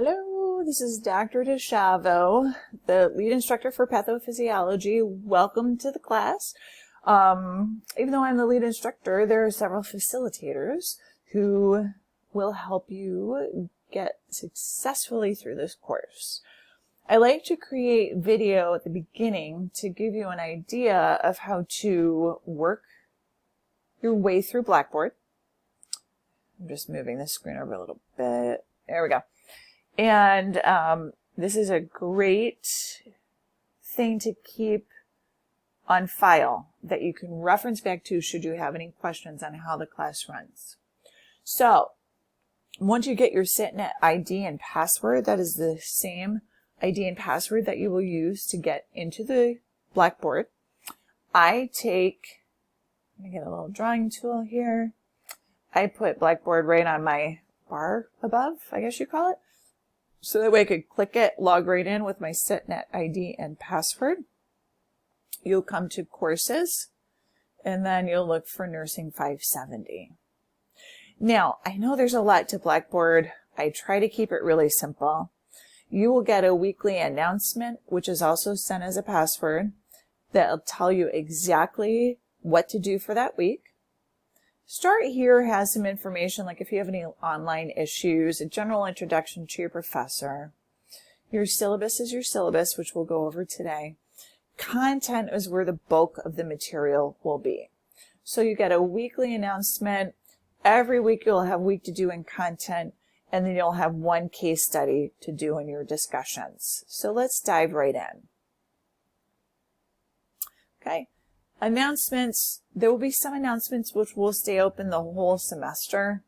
Hello, this is Dr. DeChavo, the lead instructor for Pathophysiology. Welcome to the class. Even though I'm the lead instructor, there are several facilitators who will help you get successfully through this course. I like to create video at the beginning to give you an idea of how to work your way through Blackboard. I'm just moving the screen over a little bit. There we go. And this is a great thing to keep on file that you can reference back to should you have any questions on how the class runs. So once you get your SITNet ID and password, that is the same ID and password that you will use to get into the Blackboard. Let me get a little drawing tool here. I put Blackboard right on my bar above, I guess you call it. So that way I could click it, log right in with my SITNet ID and password. You'll come to Courses, and then you'll look for Nursing 570. Now, I know there's a lot to Blackboard. I try to keep it really simple. You will get a weekly announcement, which is also sent as a password, that'll tell you exactly what to do for that week. Start Here has some information, like if you have any online issues, a general introduction to your professor. Your syllabus is your syllabus, which we'll go over today. Content is where the bulk of the material will be. So you get a weekly announcement. Every week you'll have week to do in content, and then you'll have one case study to do in your discussions. So let's dive right in. Okay. Announcements, there will be some announcements which will stay open the whole semester.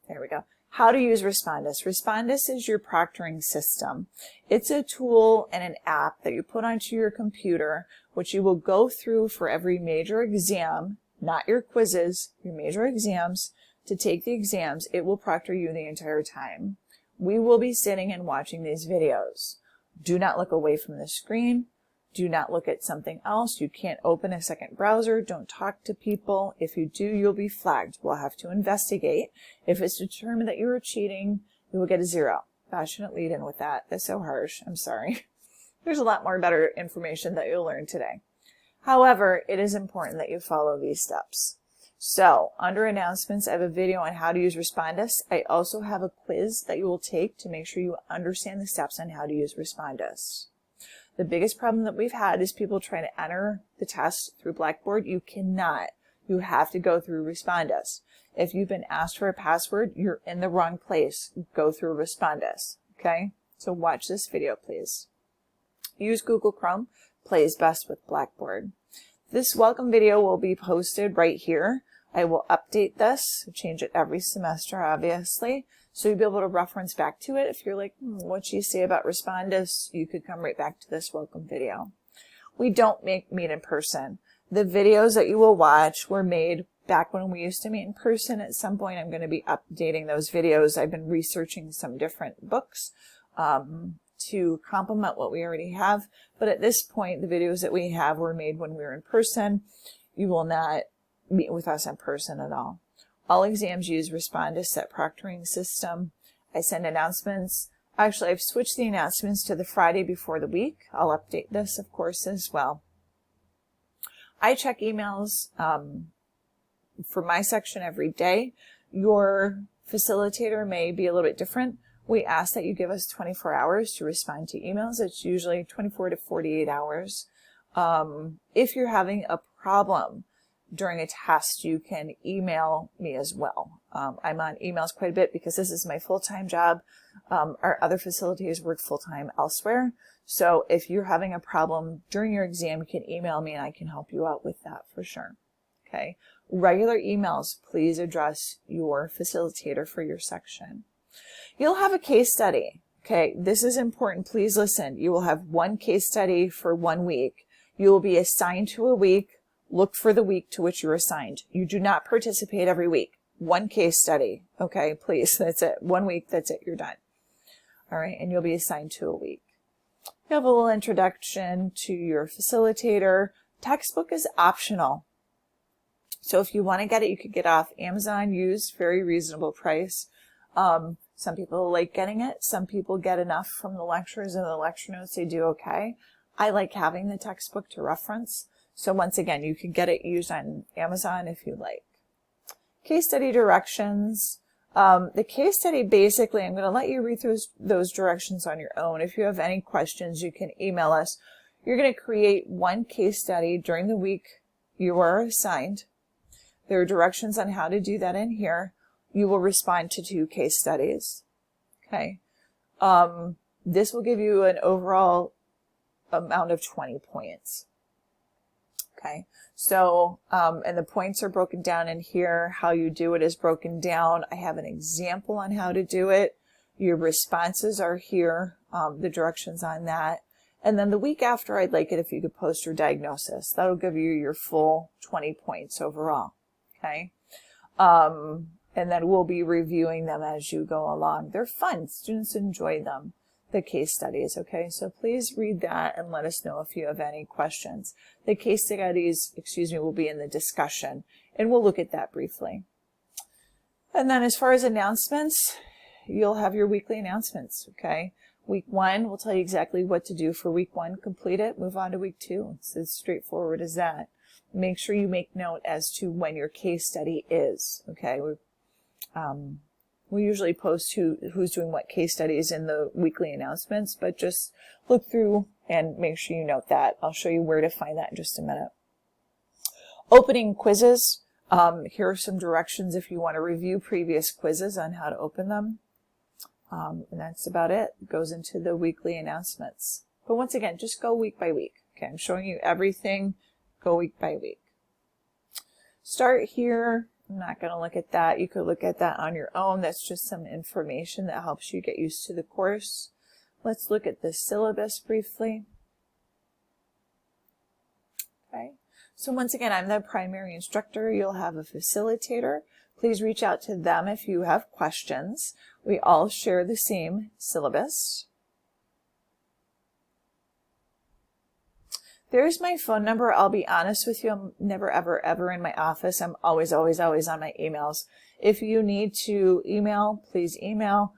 There we go. How to use Respondus. Respondus is your proctoring system. It's a tool and an app that you put onto your computer, which you will go through for every major exam, not your quizzes, your major exams. To take the exams, it will proctor you the entire time. We will be sitting and watching these videos. Do not look away from the screen. Do not look at something else. You can't open a second browser. Don't talk to people. If you do, you'll be flagged. We'll have to investigate. If it's determined that you are cheating, you will get a 0. I shouldn't lead in with that. That's so harsh. I'm sorry. There's a lot more better information that you'll learn today. However, it is important that you follow these steps. So, under announcements, I have a video on how to use Respondus. I also have a quiz that you will take to make sure you understand the steps on how to use Respondus. The biggest problem that we've had is people trying to enter the test through Blackboard. You cannot. You have to go through Respondus. If you've been asked for a password, you're in the wrong place. Go through Respondus. Okay? So watch this video, please. Use Google Chrome. Plays best with Blackboard. This welcome video will be posted right here. I will update this, change it every semester, obviously. So you'll be able to reference back to it. If you're like, what'd she say about Respondus? You could come right back to this welcome video. We don't meet in person. The videos that you will watch were made back when we used to meet in person. At some point, I'm going to be updating those videos. I've been researching some different books to complement what we already have. But at this point, the videos that we have were made when we were in person. You will not meet with us in person at all. All exams use Respondus, that proctoring system. I send announcements. Actually, I've switched the announcements to the Friday before the week. I'll update this, of course, as well. I check emails for my section every day. Your facilitator may be a little bit different. We ask that you give us 24 hours to respond to emails. It's usually 24 to 48 hours. If you're having a problem during a test, you can email me as well. I'm on emails quite a bit because this is my full-time job. Our other facilitators work full-time elsewhere. So if you're having a problem during your exam, you can email me and I can help you out with that for sure. Okay. Regular emails, please address your facilitator for your section. You'll have a case study. Okay. This is important. Please listen. You will have one case study for 1 week. You will be assigned to a week. Look for the week to which you're assigned. You do not participate every week. One case study. Okay, please. That's it. 1 week. That's it. You're done. All right. And you'll be assigned to a week. You have a little introduction to your facilitator. Textbook is optional. So if you want to get it, you could get off Amazon used, very reasonable price. Some people like getting it. Some people get enough from the lectures and the lecture notes. They do okay. I like having the textbook to reference. So once again, you can get it used on Amazon if you like. Case study directions. The case study, basically, I'm going to let you read through those directions on your own. If you have any questions, you can email us. You're going to create one case study during the week you are assigned. There are directions on how to do that in here. You will respond to 2 case studies. Okay. This will give you an overall amount of 20 points. Okay. So, and the points are broken down in here. How you do it is broken down. I have an example on how to do it. Your responses are here, the directions on that. And then the week after, I'd like it if you could post your diagnosis. That'll give you your full 20 points overall. Okay. And then we'll be reviewing them as you go along. They're fun. Students enjoy them, the case studies. Okay. So please read that and let us know if you have any questions. The case studies, will be in the discussion, and we'll look at that briefly. And then as far as announcements, you'll have your weekly announcements. Okay. Week 1, we'll tell you exactly what to do for week 1. Complete it. Move on to week 2. It's as straightforward as that. Make sure you make note as to when your case study is. Okay. We usually post who's doing what case studies in the weekly announcements, but just look through and make sure you note that. I'll show you where to find that in just a minute. Opening quizzes. Here are some directions if you want to review previous quizzes on how to open them. And that's about it. It goes into the weekly announcements. But once again, just go week by week. Okay, I'm showing you everything. Go week by week. Start here. I'm not going to look at that. You could look at that on your own. That's just some information that helps you get used to the course. Let's look at the syllabus briefly. Okay. So once again, I'm the primary instructor. You'll have a facilitator. Please reach out to them if you have questions. We all share the same syllabus. There's my phone number. I'll be honest with you. I'm never, ever in my office. I'm always on my emails. If you need to email, please email.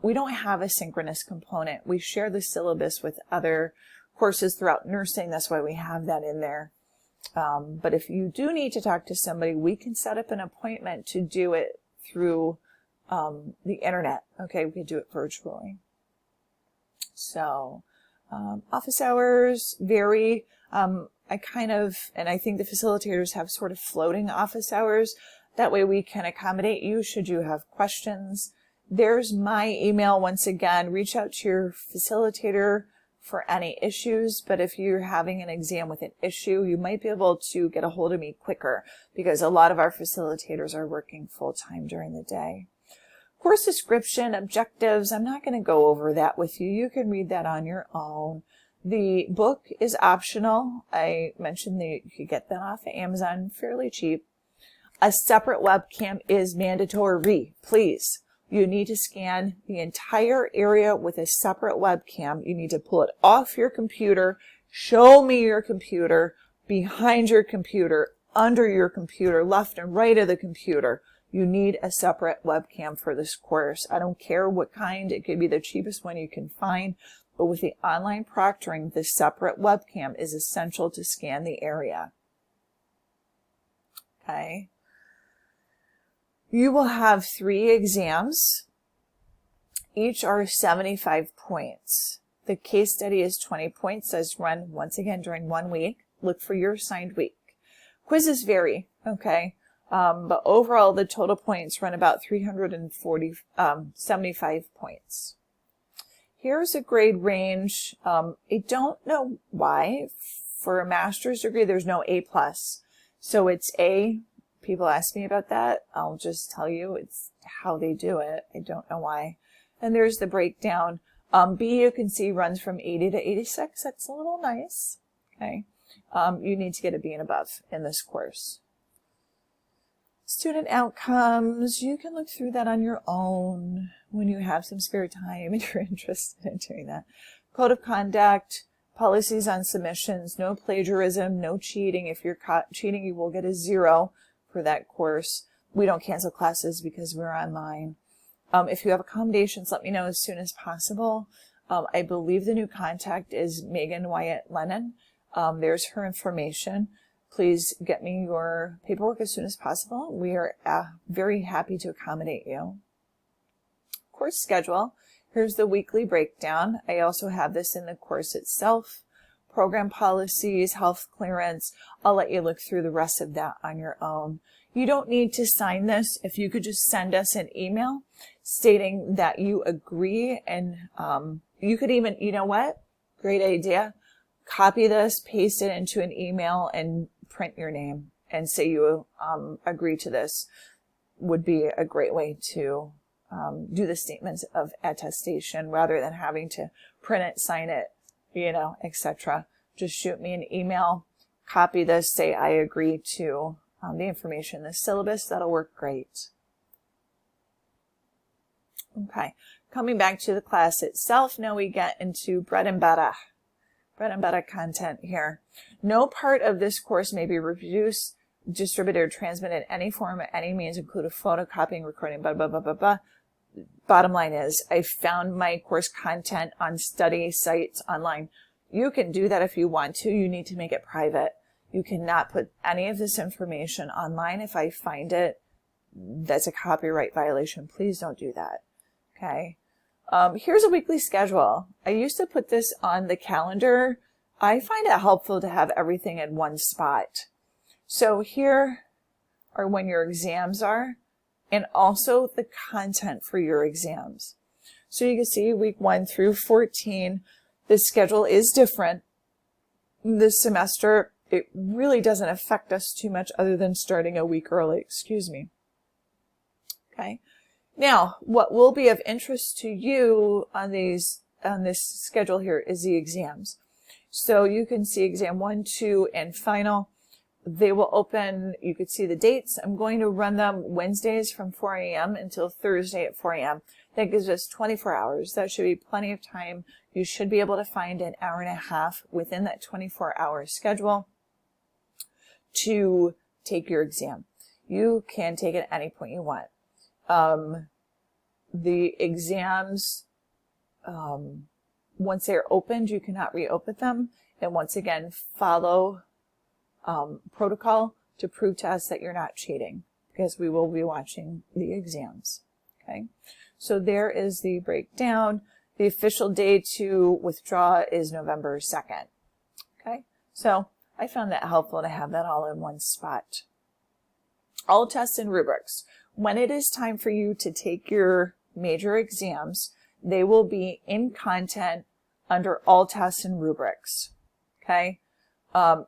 We don't have a synchronous component. We share the syllabus with other courses throughout nursing. That's why we have that in there. But if you do need to talk to somebody, we can set up an appointment to do it through the internet. Okay, we can do it virtually. So office hours vary. And I think the facilitators have sort of floating office hours. That way we can accommodate you should you have questions. There's my email once again. Reach out to your facilitator for any issues, but if you're having an exam with an issue, you might be able to get a hold of me quicker because a lot of our facilitators are working full-time during the day. Course description, objectives, I'm not going to go over that with you. You can read that on your own. The book is optional. I mentioned that you could get that off of Amazon fairly cheap. A separate webcam is mandatory, please. You need to scan the entire area with a separate webcam. You need to pull it off your computer, show me your computer, behind your computer, under your computer, left and right of the computer. You need a separate webcam for this course. I don't care what kind. It could be the cheapest one you can find. But with the online proctoring, the separate webcam is essential to scan the area. Okay. You will have 3 exams. Each are 75 points. The case study is 20 points as run once again during 1 week. Look for your assigned week. Quizzes vary, okay? But overall, the total points run about 75 points. Here's a grade range. I don't know why. For a master's degree, there's no A+. So it's A. People ask me about that. I'll just tell you it's how they do it. I don't know why. And there's the breakdown. B, you can see, runs from 80 to 86. That's a little nice. Okay. You need to get a B and above in this course. Student outcomes, you can look through that on your own when you have some spare time and you're interested in doing that. Code of conduct, policies on submissions, no plagiarism, no cheating. If you're caught cheating, you will get a 0 for that course. We don't cancel classes because we're online. If you have accommodations, let me know as soon as possible. I believe the new contact is Megan Wyatt Lennon. There's her information. Please get me your paperwork as soon as possible. We are very happy to accommodate you. Course schedule. Here's the weekly breakdown. I also have this in the course itself. Program policies, health clearance. I'll let you look through the rest of that on your own. You don't need to sign this. If you could just send us an email stating that you agree, and you could even, you know what? Great idea. Copy this, paste it into an email, and print your name and say you agree to this. Would be a great way to do the statements of attestation rather than having to print it, sign it, etc. Just shoot me an email, copy this, say I agree to the information in the syllabus. That'll work great. Okay, coming back to the class itself, now we get into bread and butter content here. No part of this course may be reproduced, distributed, or transmitted in any form or any means, including photocopying, recording, blah, blah, blah, blah, blah. Bottom line is, I found my course content on study sites online. You can do that if you want to. You need to make it private. You cannot put any of this information online. If I find it, that's a copyright violation. Please don't do that. Okay. Here's a weekly schedule. I used to put this on the calendar. I find it helpful to have everything in one spot. So here are when your exams are, and also the content for your exams. So you can see week 1 through 14, the schedule is different. This semester, it really doesn't affect us too much other than starting a week early, excuse me. Okay. Now, what will be of interest to you on this schedule here is the exams. So you can see exam 1, 2, and final. They will open, you could see the dates. I'm going to run them Wednesdays from 4 a.m. until Thursday at 4 a.m. That gives us 24 hours. That should be plenty of time. You should be able to find an hour and a half within that 24-hour schedule to take your exam. You can take it at any point you want. The exams, once they're opened, you cannot reopen them. And once again, follow protocol to prove to us that you're not cheating, because we will be watching the exams. Okay, so there is the breakdown. The official day to withdraw is November 2nd. Okay, so I found that helpful to have that all in one spot. All tests and rubrics. When it is time for you to take your major exams, they will be in content under all tests and rubrics. Okay.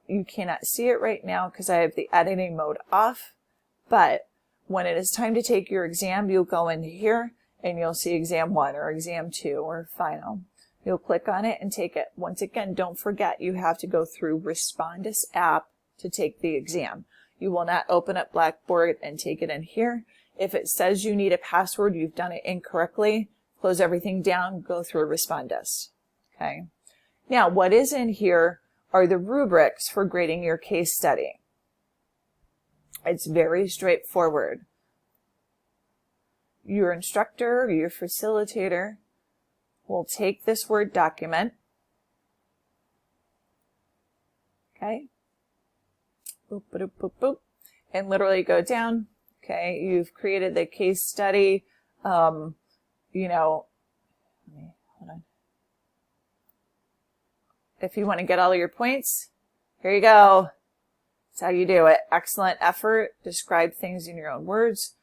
You cannot see it right now because I have the editing mode off, but when it is time to take your exam, you'll go into here and you'll see exam 1 or exam 2 or final. You'll click on it and take it. Once again, don't forget you have to go through Respondus app to take the exam. You will not open up Blackboard and take it in here. If it says you need a password, you've done it incorrectly. Close everything down, go through Respondus. Okay. Now, what is in here are the rubrics for grading your case study. It's very straightforward. Your instructor, your facilitator will take this Word document, okay, boop, boop, boop, boop, and literally go down. Okay, you've created the case study. Hold on. If you want to get all of your points, here you go. That's how you do it. Excellent effort. Describe things in your own words.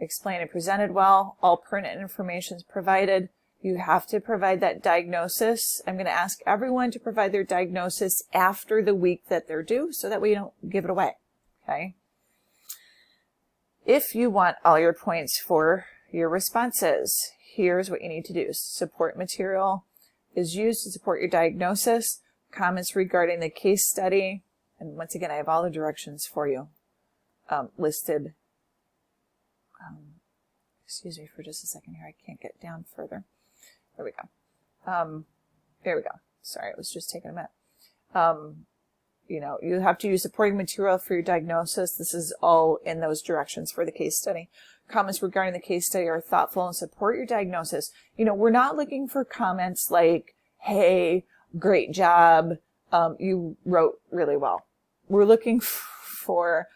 Explain and presented well. All pertinent information is provided. You have to provide that diagnosis. I'm going to ask everyone to provide their diagnosis after the week that they're due so that we don't give it away. Okay. If you want all your points for your responses, here's what you need to do. Support material is used to support your diagnosis. Comments regarding the case study. And once again, I have all the directions for you listed. Excuse me for just a second here. I can't get down further. There we go. There we go. Sorry, it was just taking a minute. you have to use supporting material for your diagnosis. This is all in those directions for the case study. Comments regarding the case study are thoughtful and support your diagnosis. We're not looking for comments like, hey, great job, you wrote really well. We're looking for,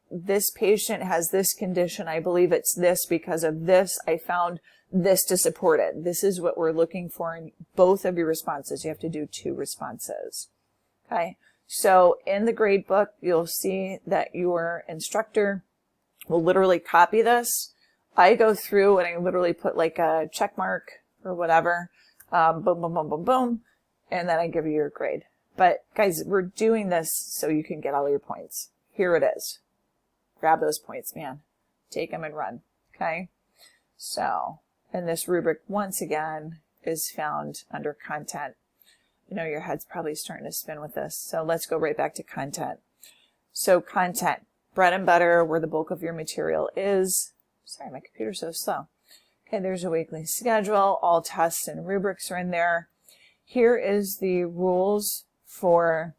this patient has this condition. I believe it's this because of this. I found this to support it. This is what we're looking for in both of your responses. You have to do 2 responses. Okay. So in the grade book, you'll see that your instructor will literally copy this. I go through and I literally put like a check mark or whatever. Boom, boom, boom, boom, boom. And then I give you your grade. But guys, we're doing this so you can get all your points. Here it is. Grab those points, man. Take them and run. Okay. So, and this rubric, once again, is found under content. Your head's probably starting to spin with this. So let's go right back to content. So content, bread and butter, where the bulk of your material is. Sorry, my computer's so slow. Okay, there's a weekly schedule. All tests and rubrics are in there. Here is the rules for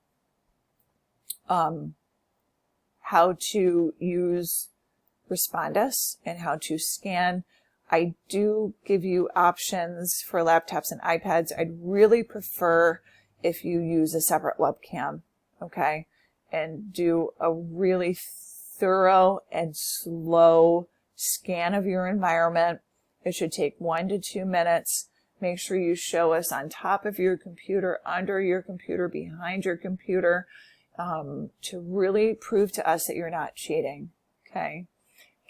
how to use Respondus and how to scan. I do give you options for laptops and iPads. I'd really prefer if you use a separate webcam, okay, and do a really thorough and slow scan of your environment. It should take 1 to 2 minutes. Make sure you show us on top of your computer, under your computer, behind your computer, to really prove to us that you're not cheating, okay?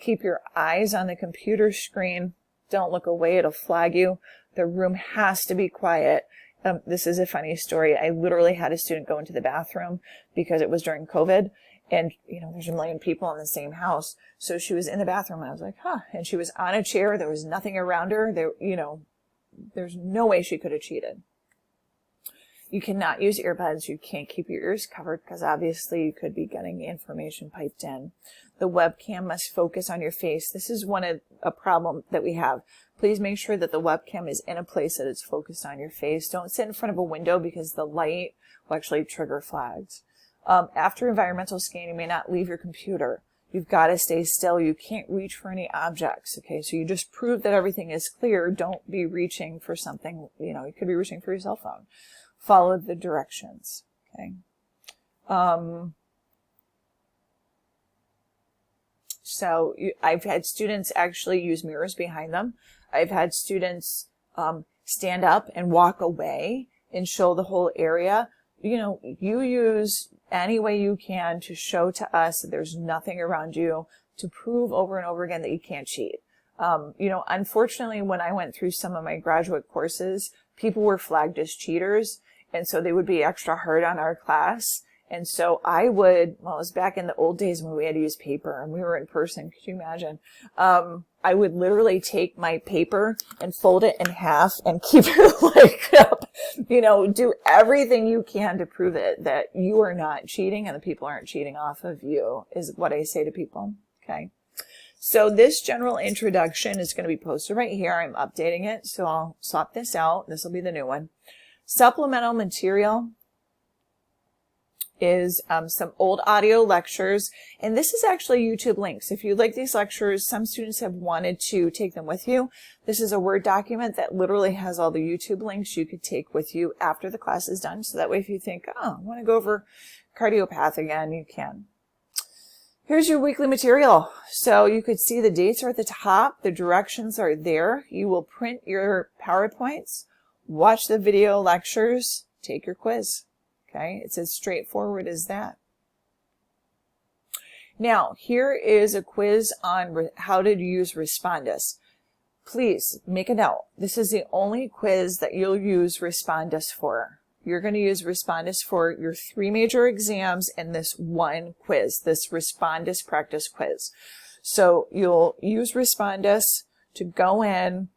Keep your eyes on the computer screen. Don't look away. It'll flag you. The room has to be quiet. This is a funny story. I literally had a student go into the bathroom because it was during COVID. And, there's a million people in the same house. So she was in the bathroom and I was like, huh. And she was on a chair. There was nothing around her. There's no way she could have cheated. You cannot use earbuds. You can't keep your ears covered because obviously you could be getting information piped in. The webcam must focus on your face. This is a problem that we have. Please make sure that the webcam is in a place that it's focused on your face. Don't sit in front of a window because the light will actually trigger flags. After environmental scan, you may not leave your computer. You've got to stay still. You can't reach for any objects. Okay, so you just prove that everything is clear. Don't be reaching for something. You could be reaching for your cell phone. Follow the directions. Okay. So I've had students actually use mirrors behind them. I've had students stand up and walk away and show the whole area. You use any way you can to show to us that there's nothing around you, to prove over and over again that you can't cheat. Unfortunately, when I went through some of my graduate courses, people were flagged as cheaters, and so they would be extra hard on our class. And so it was back in the old days when we had to use paper and we were in person. Could you imagine? I would literally take my paper and fold it in half and keep it like up. Do everything you can to prove it that you are not cheating and the people aren't cheating off of you is what I say to people. Okay. So this general introduction is going to be posted right here. I'm updating it. So I'll swap this out. This will be the new one. Supplemental material is some old audio lectures, and this is actually YouTube links. If you like these lectures, some students have wanted to take them with you. This is a Word document that literally has all the YouTube links you could take with you after the class is done, so that way if you think, oh, I want to go over cardiopath again, you can. Here's your weekly material. So you could see the dates are at the top, the directions are there. You will print your PowerPoints, watch the video lectures, take your quiz. Okay, it's as straightforward as that. Now, here is a quiz on how to use Respondus. Please make a note. This is the only quiz that you'll use Respondus for. You're going to use Respondus for your 3 major exams and this one quiz, this Respondus practice quiz. So you'll use Respondus to go in,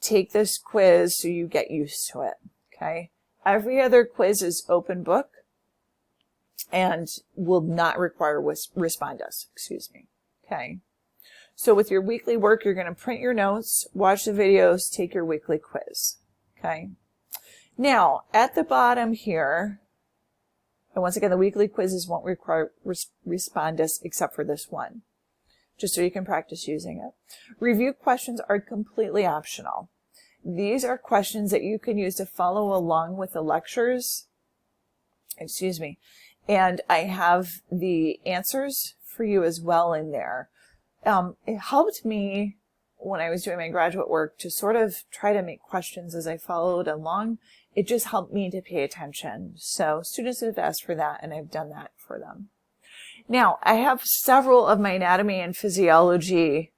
take this quiz so you get used to it. Okay. Every other quiz is open book and will not require Respondus, okay? So with your weekly work, you're going to print your notes, watch the videos, take your weekly quiz, okay? Now, at the bottom here, And once again, the weekly quizzes won't require Respondus except for this one, just so you can practice using it. Review questions are completely optional. These are questions that you can use to follow along with the lectures. Excuse me. And I have the answers for you as well in there. It helped me when I was doing my graduate work to sort of try to make questions as I followed along. It just helped me to pay attention. So students have asked for that, and I've done that for them. Now, I have several of my anatomy and physiology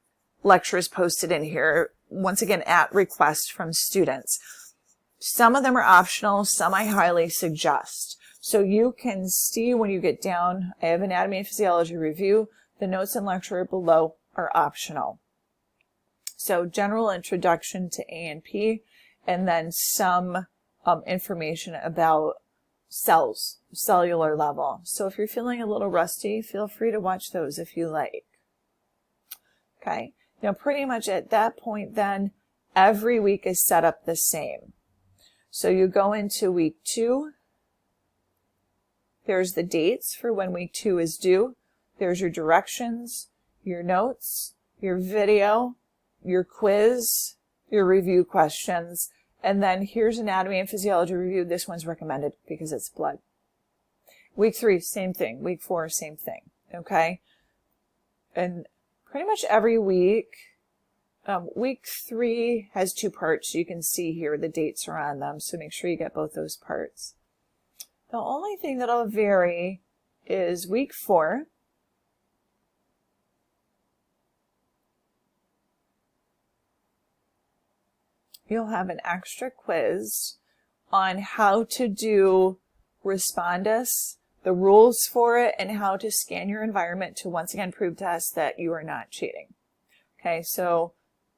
lectures posted in here, once again, at request from students. Some of them are optional, some I highly suggest. So you can see when you get down, I have anatomy and physiology review. The notes and lecture below are optional. So general introduction to A&P, and then some information about cells, cellular level. So if you're feeling a little rusty, feel free to watch those if you like. Okay, now pretty much at that point then, every week is set up the same. So you go into week 2. There's the dates for when week 2 is due. There's your directions, your notes, your video, your quiz, your review questions, and then here's anatomy and physiology review. This one's recommended because it's blood. Week 3, same thing. Week 4, same thing. Okay? And pretty much every week, week 3 has 2 parts. You can see here the dates are on them, so make sure you get both those parts. The only thing that'll vary is week 4. You'll have an extra quiz on how to do Respondus, the rules for it, and how to scan your environment to once again prove to us that you are not cheating. Okay, so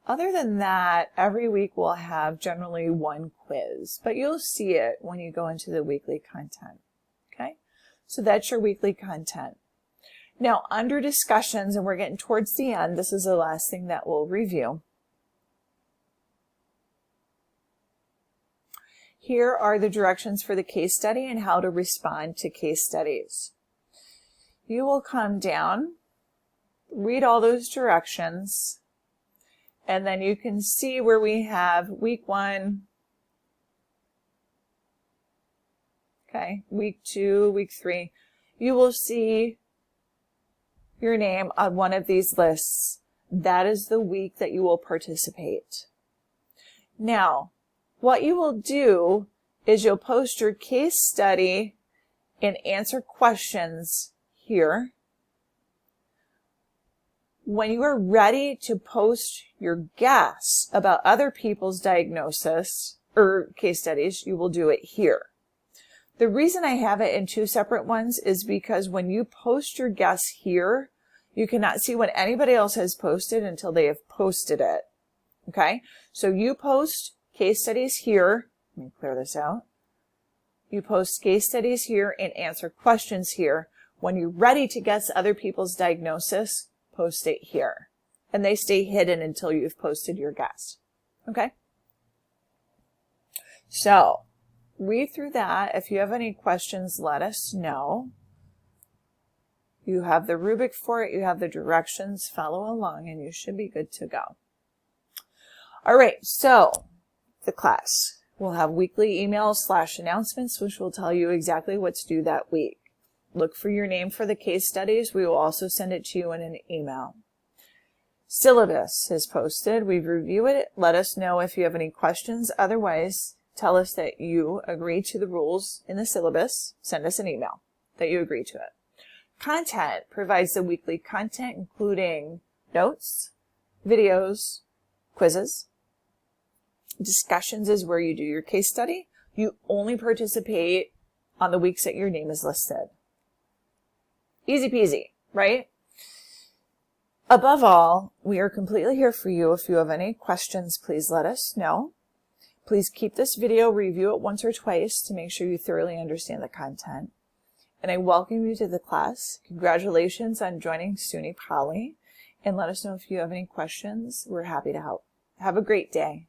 other than that, every week we'll have generally 1 quiz, but you'll see it when you go into the weekly content. Okay, so that's your weekly content. Now, under discussions, and we're getting towards the end, this is the last thing that we'll review. Here are the directions for the case study and how to respond to case studies. You will come down, read all those directions, and then you can see where we have week 1, okay, week 2, week 3. You will see your name on one of these lists. That is the week that you will participate. Now, what you will do is you'll post your case study and answer questions here. When you are ready to post your guess about other people's diagnosis or case studies, you will do it here. The reason I have it in 2 separate ones is because when you post your guess here, you cannot see what anybody else has posted until they have posted it. Okay? So you post case studies here. Let me clear this out. You post case studies here and answer questions here. When you're ready to guess other people's diagnosis, post it here. And they stay hidden until you've posted your guess. Okay? So, read through that. If you have any questions, let us know. You have the rubric for it. You have the directions. Follow along and you should be good to go. All right, so the class will have weekly emails/announcements, which will tell you exactly what's due that week. Look for your name for the case studies. We will also send it to you in an email. Syllabus is posted. We review it. Let us know if you have any questions. Otherwise, tell us that you agree to the rules in the syllabus. Send us an email that you agree to it. Content provides the weekly content, including notes, videos, quizzes. Discussions is where you do your case study. You only participate on the weeks that your name is listed. Easy peasy, right? Above all, we are completely here for you. If you have any questions, please let us know. Please keep this video, review it once or twice to make sure you thoroughly understand the content. And I welcome you to the class. Congratulations on joining SUNY Poly. And let us know if you have any questions. We're happy to help. Have a great day.